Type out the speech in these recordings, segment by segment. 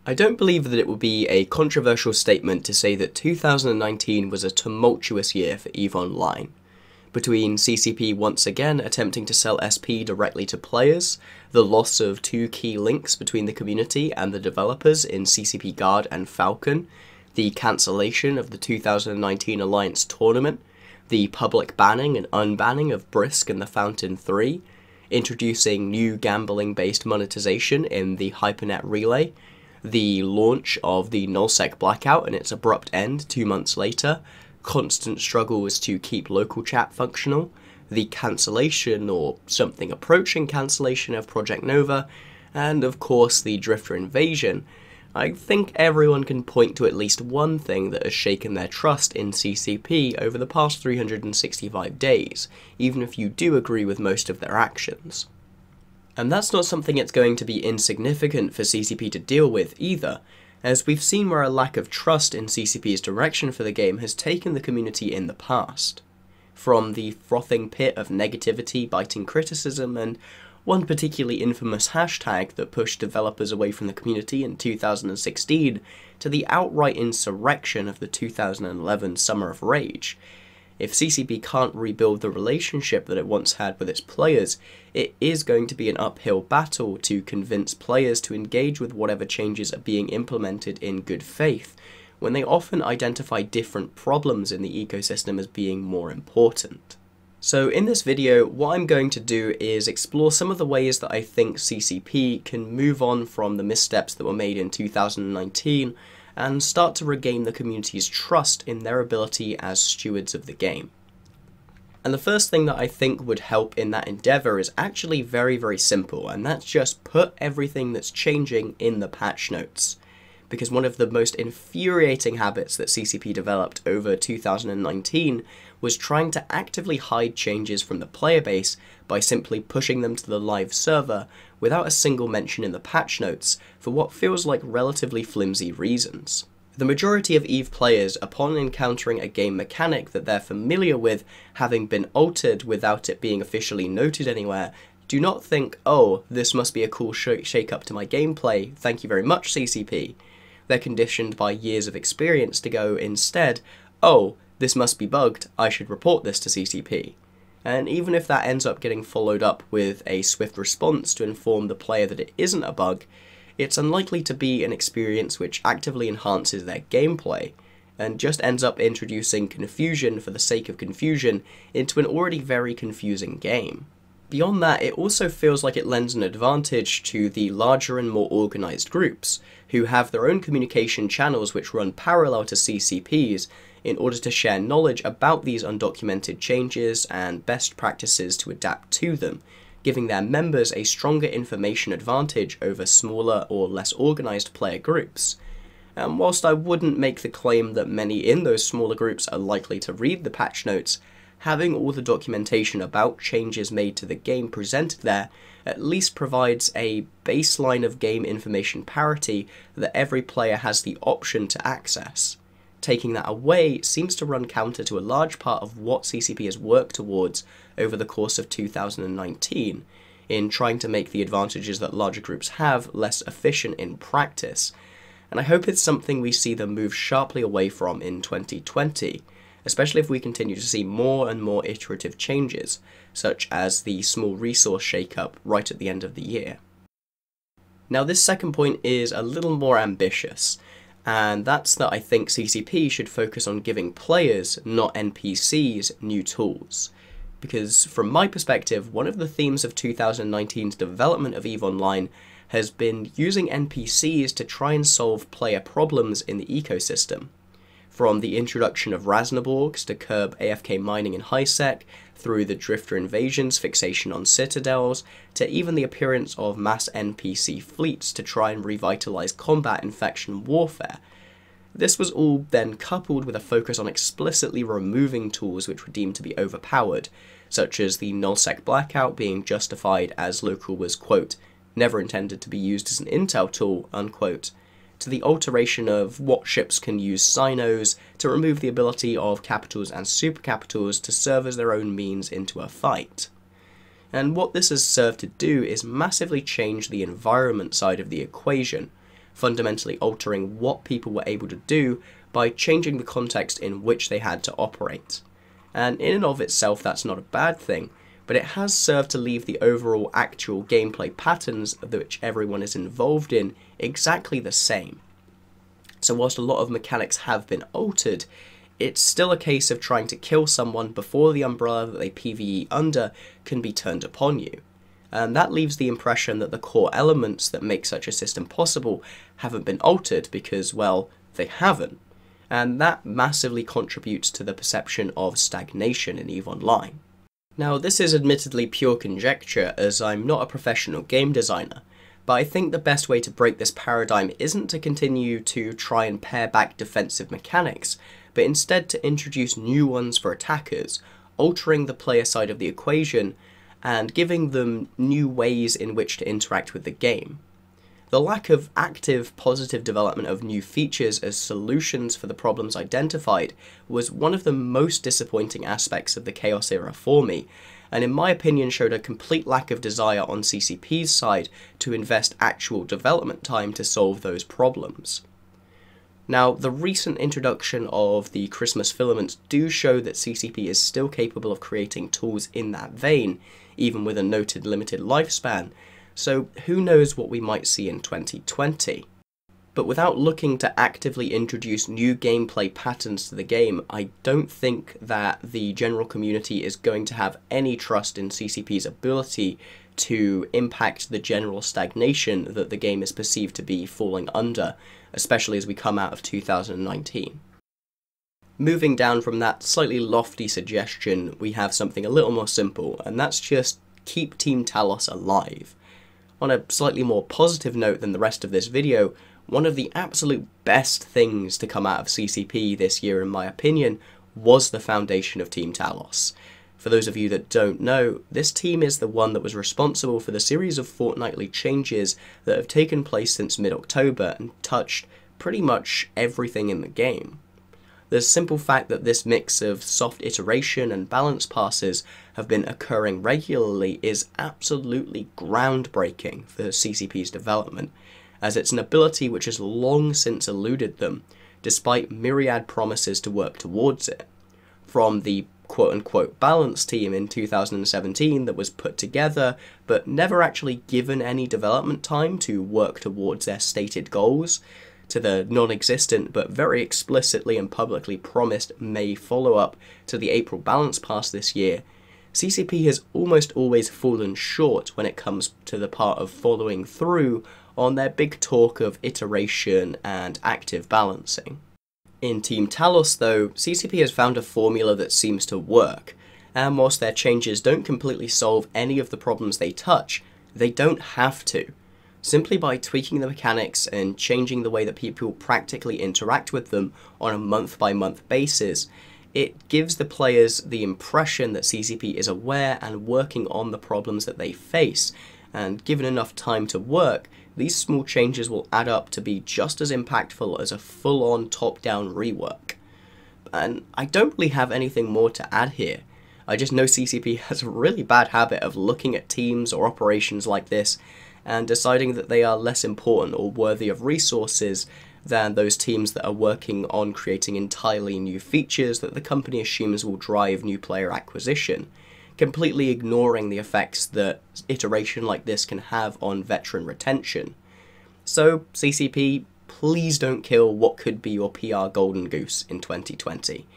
I don't believe that it would be a controversial statement to say that 2019 was a tumultuous year for EVE Online. Between CCP once again attempting to sell SP directly to players, the loss of two key links between the community and the developers in CCP Guard and Falcon, the cancellation of the 2019 Alliance tournament, the public banning and unbanning of Brisk and the Fountain 3, introducing new gambling-based monetization in the HYPERNET relay, the launch of the Nullsec Blackout and its abrupt end 2 months later, constant struggles to keep local chat functional, the cancellation or something approaching cancellation of Project Nova, and of course the Drifter invasion, I think everyone can point to at least one thing that has shaken their trust in CCP over the past 365 days, even if you do agree with most of their actions. And that's not something it's going to be insignificant for CCP to deal with either, as we've seen where a lack of trust in CCP's direction for the game has taken the community in the past. From the frothing pit of negativity biting criticism and one particularly infamous hashtag that pushed developers away from the community in 2016 to the outright insurrection of the 2011 Summer of Rage. If CCP can't rebuild the relationship that it once had with its players, it is going to be an uphill battle to convince players to engage with whatever changes are being implemented in good faith, when they often identify different problems in the ecosystem as being more important. So in this video, what I'm going to do is explore some of the ways that I think CCP can move on from the missteps that were made in 2019 and start to regain the community's trust in their ability as stewards of the game. And the first thing that I think would help in that endeavour is actually very simple, and that's just put everything that's changing in the patch notes. Because one of the most infuriating habits that CCP developed over 2019 was trying to actively hide changes from the player base by simply pushing them to the live server without a single mention in the patch notes for what feels like relatively flimsy reasons. The majority of EVE players, upon encountering a game mechanic that they're familiar with having been altered without it being officially noted anywhere, do not think, oh, this must be a cool shake-up to my gameplay, thank you very much CCP. They're conditioned by years of experience to go instead, oh, this must be bugged, I should report this to CCP. And even if that ends up getting followed up with a swift response to inform the player that it isn't a bug, it's unlikely to be an experience which actively enhances their gameplay, and just ends up introducing confusion for the sake of confusion into an already very confusing game. Beyond that, it also feels like it lends an advantage to the larger and more organised groups, who have their own communication channels which run parallel to CCP's in order to share knowledge about these undocumented changes and best practices to adapt to them, giving their members a stronger information advantage over smaller or less organised player groups. And whilst I wouldn't make the claim that many in those smaller groups are likely to read the patch notes, having all the documentation about changes made to the game presented there at least provides a baseline of game information parity that every player has the option to access. Taking that away seems to run counter to a large part of what CCP has worked towards over the course of 2019, in trying to make the advantages that larger groups have less efficient in practice, and I hope it's something we see them move sharply away from in 2020, especially if we continue to see more and more iterative changes, such as the small resource shake-up right at the end of the year. Now this second point is a little more ambitious, and that's that I think CCP should focus on giving players, not NPCs, new tools. Because from my perspective, one of the themes of 2019's development of EVE Online has been using NPCs to try and solve player problems in the ecosystem. From the introduction of Rasnaborgs to curb AFK mining in HiSec, through the Drifter invasions fixation on citadels, to even the appearance of mass NPC fleets to try and revitalise combat in faction warfare. This was all then coupled with a focus on explicitly removing tools which were deemed to be overpowered, such as the Nullsec Blackout being justified as local was, quote, never intended to be used as an intel tool, unquote, to the alteration of what ships can use sinos to remove the ability of capitals and supercapitals to serve as their own means into a fight. And what this has served to do is massively change the environment side of the equation, fundamentally altering what people were able to do by changing the context in which they had to operate. And in and of itself, that's not a bad thing, but it has served to leave the overall actual gameplay patterns which everyone is involved in exactly the same. So whilst a lot of mechanics have been altered, it's still a case of trying to kill someone before the umbrella that they PvE under can be turned upon you. And that leaves the impression that the core elements that make such a system possible haven't been altered because, well, they haven't. And that massively contributes to the perception of stagnation in EVE Online. Now, this is admittedly pure conjecture, as I'm not a professional game designer, but I think the best way to break this paradigm isn't to continue to try and pare back defensive mechanics, but instead to introduce new ones for attackers, altering the player side of the equation, and giving them new ways in which to interact with the game. The lack of active, positive development of new features as solutions for the problems identified was one of the most disappointing aspects of the Chaos era for me, and in my opinion showed a complete lack of desire on CCP's side to invest actual development time to solve those problems. Now, the recent introduction of the Christmas filaments do show that CCP is still capable of creating tools in that vein, even with a noted limited lifespan, so who knows what we might see in 2020. But without looking to actively introduce new gameplay patterns to the game, I don't think that the general community is going to have any trust in CCP's ability to impact the general stagnation that the game is perceived to be falling under, especially as we come out of 2019. Moving down from that slightly lofty suggestion, we have something a little more simple, and that's just keep Team Talos alive. On a slightly more positive note than the rest of this video, one of the absolute best things to come out of CCP this year, in my opinion, was the foundation of Team Talos. For those of you that don't know, this team is the one that was responsible for the series of fortnightly changes that have taken place since mid-October and touched pretty much everything in the game. The simple fact that this mix of soft iteration and balance passes have been occurring regularly is absolutely groundbreaking for CCP's development, as it's an ability which has long since eluded them, despite myriad promises to work towards it. From the quote-unquote balance team in 2017 that was put together, but never actually given any development time to work towards their stated goals, to the non-existent but very explicitly and publicly promised May follow-up to the April balance pass this year, CCP has almost always fallen short when it comes to the part of following through on their big talk of iteration and active balancing. In Team Talos though, CCP has found a formula that seems to work, and whilst their changes don't completely solve any of the problems they touch, they don't have to. Simply by tweaking the mechanics and changing the way that people practically interact with them on a month-by-month basis, it gives the players the impression that CCP is aware and working on the problems that they face, and given enough time to work, these small changes will add up to be just as impactful as a full-on top-down rework. And I don't really have anything more to add here. I just know CCP has a really bad habit of looking at teams or operations like this and deciding that they are less important or worthy of resources than those teams that are working on creating entirely new features that the company assumes will drive new player acquisition, completely ignoring the effects that iteration like this can have on veteran retention. So, CCP, please don't kill what could be your PR golden goose in 2020.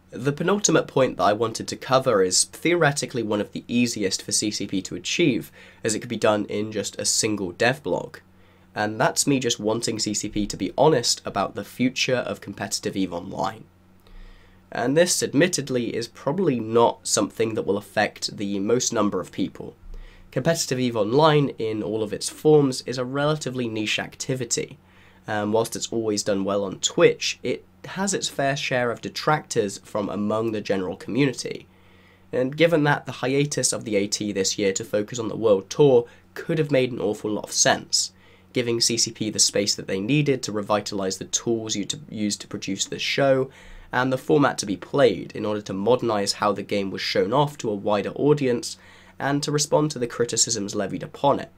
The penultimate point that I wanted to cover is theoretically one of the easiest for CCP to achieve, as it could be done in just a single dev blog. And that's me just wanting CCP to be honest about the future of competitive EVE Online. And this, admittedly, is probably not something that will affect the most number of people. Competitive EVE Online, in all of its forms, is a relatively niche activity. Whilst it's always done well on Twitch, it has its fair share of detractors from among the general community. And given that the hiatus of the AT this year to focus on the World Tour could have made an awful lot of sense, giving CCP the space that they needed to revitalise the tools used to produce the show, and the format to be played in order to modernise how the game was shown off to a wider audience, and to respond to the criticisms levied upon it.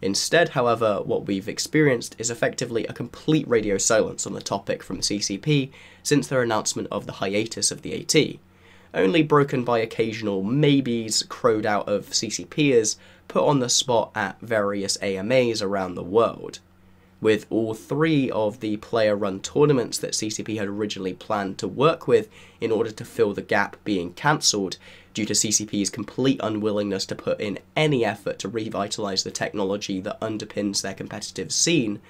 Instead, however, what we've experienced is effectively a complete radio silence on the topic from CCP since their announcement of the hiatus of the AT, only broken by occasional maybes crowed out of CCPers put on the spot at various AMAs around the world, with all 3 of the player-run tournaments that CCP had originally planned to work with in order to fill the gap being cancelled due to CCP's complete unwillingness to put in any effort to revitalise the technology that underpins their competitive scene,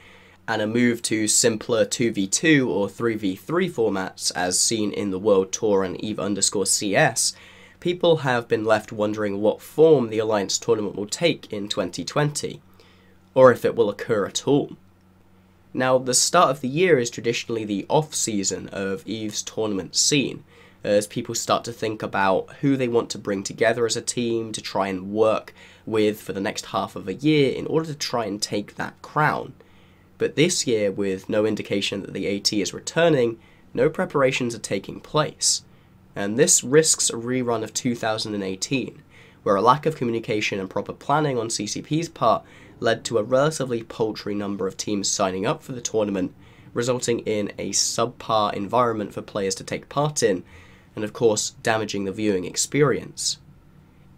and a move to simpler 2v2 or 3v3 formats as seen in the World Tour and EVE_CS, people have been left wondering what form the Alliance tournament will take in 2020, or if it will occur at all. Now, the start of the year is traditionally the off-season of EVE's tournament scene, as people start to think about who they want to bring together as a team to try and work with for the next half of a year in order to try and take that crown. But this year, with no indication that the AT is returning, no preparations are taking place. And this risks a rerun of 2018, where a lack of communication and proper planning on CCP's part led to a relatively paltry number of teams signing up for the tournament, resulting in a subpar environment for players to take part in, and of course damaging the viewing experience.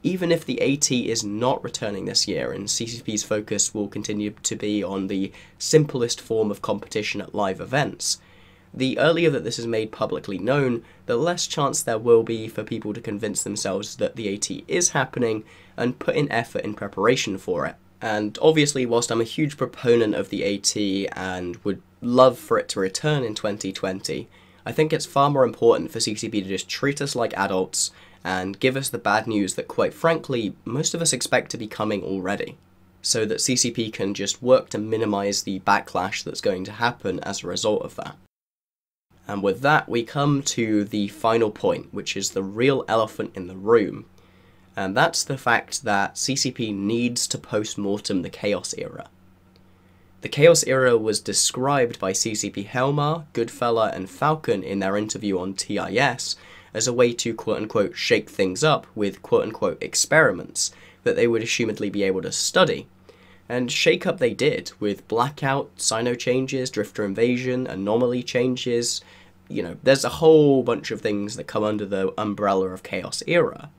Even if the AT is not returning this year and CCP's focus will continue to be on the simplest form of competition at live events, the earlier that this is made publicly known, the less chance there will be for people to convince themselves that the AT is happening and put in effort in preparation for it. And obviously, whilst I'm a huge proponent of the AT and would love for it to return in 2020, I think it's far more important for CCP to just treat us like adults and give us the bad news that, quite frankly, most of us expect to be coming already, so that CCP can just work to minimise the backlash that's going to happen as a result of that. And with that, we come to the final point, which is the real elephant in the room. And that's the fact that CCP needs to post-mortem the Chaos era. The Chaos era was described by CCP Helmar, Goodfella and Falcon in their interview on TIS as a way to quote-unquote shake things up with quote-unquote experiments that they would assumedly be able to study. And shake up they did, with Blackout, Sino changes, Drifter invasion, anomaly changes. You know, there's a whole bunch of things that come under the umbrella of Chaos era.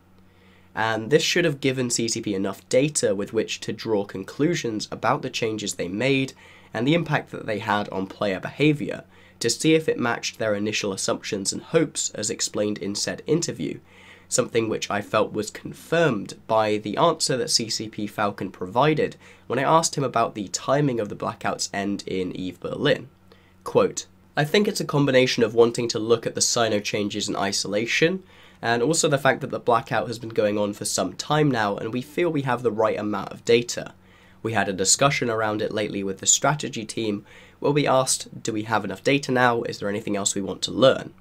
And this should have given CCP enough data with which to draw conclusions about the changes they made and the impact that they had on player behaviour, to see if it matched their initial assumptions and hopes as explained in said interview, something which I felt was confirmed by the answer that CCP Falcon provided when I asked him about the timing of the Blackout's end in EVE Berlin. Quote, "I think it's a combination of wanting to look at the Sino changes in isolation, and also the fact that the Blackout has been going on for some time now and we feel we have the right amount of data. We had a discussion around it lately with the strategy team where we asked, do we have enough data now? Is there anything else we want to learn?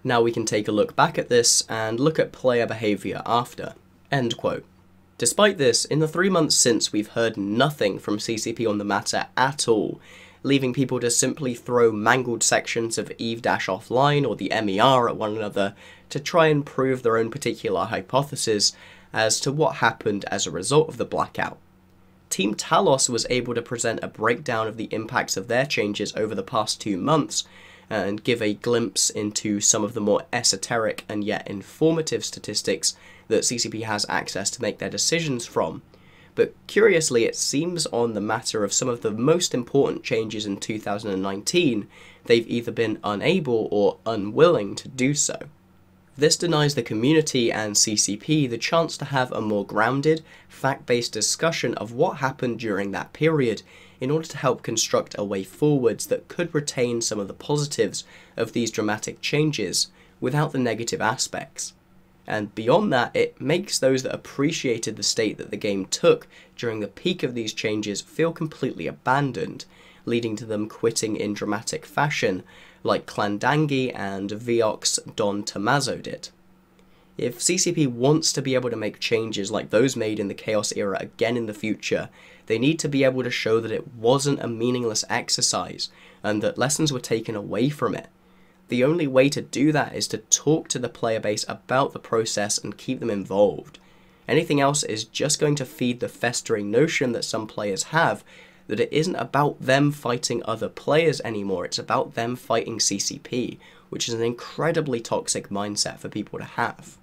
Now we can take a look back at this and look at player behaviour after." End quote. Despite this, in the 3 months since, we've heard nothing from CCP on the matter at all, leaving people to simply throw mangled sections of EVE-Offline or the MER at one another to try and prove their own particular hypothesis as to what happened as a result of the Blackout. Team Talos was able to present a breakdown of the impacts of their changes over the past 2 months, and give a glimpse into some of the more esoteric and yet informative statistics that CCP has access to make their decisions from. But curiously, it seems on the matter of some of the most important changes in 2019, they've either been unable or unwilling to do so. This denies the community and CCP the chance to have a more grounded, fact-based discussion of what happened during that period in order to help construct a way forwards that could retain some of the positives of these dramatic changes without the negative aspects. And beyond that, it makes those that appreciated the state that the game took during the peak of these changes feel completely abandoned, leading to them quitting in dramatic fashion, like Clandangi and Viox Don Tommaso did. If CCP wants to be able to make changes like those made in the Chaos era again in the future, they need to be able to show that it wasn't a meaningless exercise, and that lessons were taken away from it. The only way to do that is to talk to the player base about the process and keep them involved. Anything else is just going to feed the festering notion that some players have that it isn't about them fighting other players anymore, it's about them fighting CCP, which is an incredibly toxic mindset for people to have.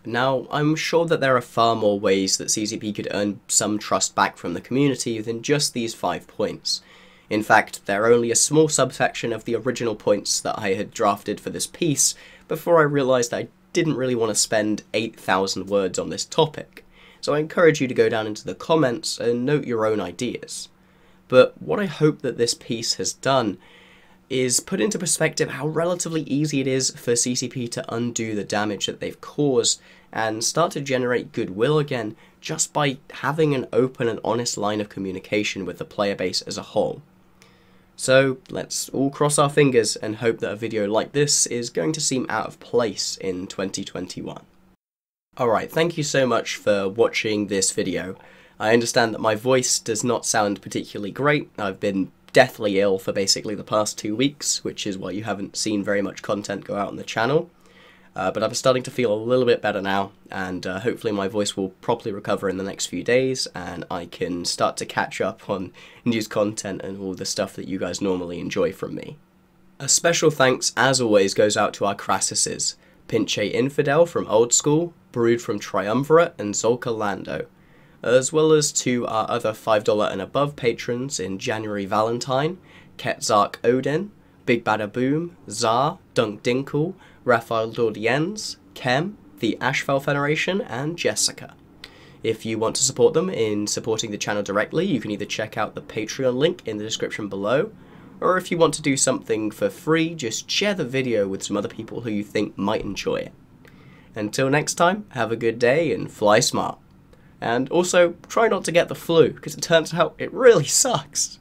Now, I'm sure that there are far more ways that CCP could earn some trust back from the community than just these 5 points. In fact, they're only a small subsection of the original points that I had drafted for this piece before I realised I didn't really want to spend 8,000 words on this topic, so I encourage you to go down into the comments and note your own ideas. But what I hope that this piece has done is put into perspective how relatively easy it is for CCP to undo the damage that they've caused and start to generate goodwill again just by having an open and honest line of communication with the player base as a whole. So let's all cross our fingers and hope that a video like this is going to seem out of place in 2021. Alright, thank you so much for watching this video. I understand that my voice does not sound particularly great. I've been deathly ill for basically the past 2 weeks, which is why you haven't seen very much content go out on the channel. But I'm starting to feel a little bit better now, and hopefully my voice will properly recover in the next few days, and I can start to catch up on news content and all the stuff that you guys normally enjoy from me. A special thanks, as always, goes out to our Crassuses, Pinche Infidel from Old School, Brood from Triumvirate, and Zolka Lando, as well as to our other $5 and above patrons in January Valentine, Ketzark Odin, Big Bada Boom, Zar, Dunk Dinkle, Raphael Dordiens, Kem, the Ashfell Federation, and Jessica. If you want to support them in supporting the channel directly, you can either check out the Patreon link in the description below, or if you want to do something for free, just share the video with some other people who you think might enjoy it. Until next time, have a good day and fly smart. And also, try not to get the flu, because it turns out it really sucks.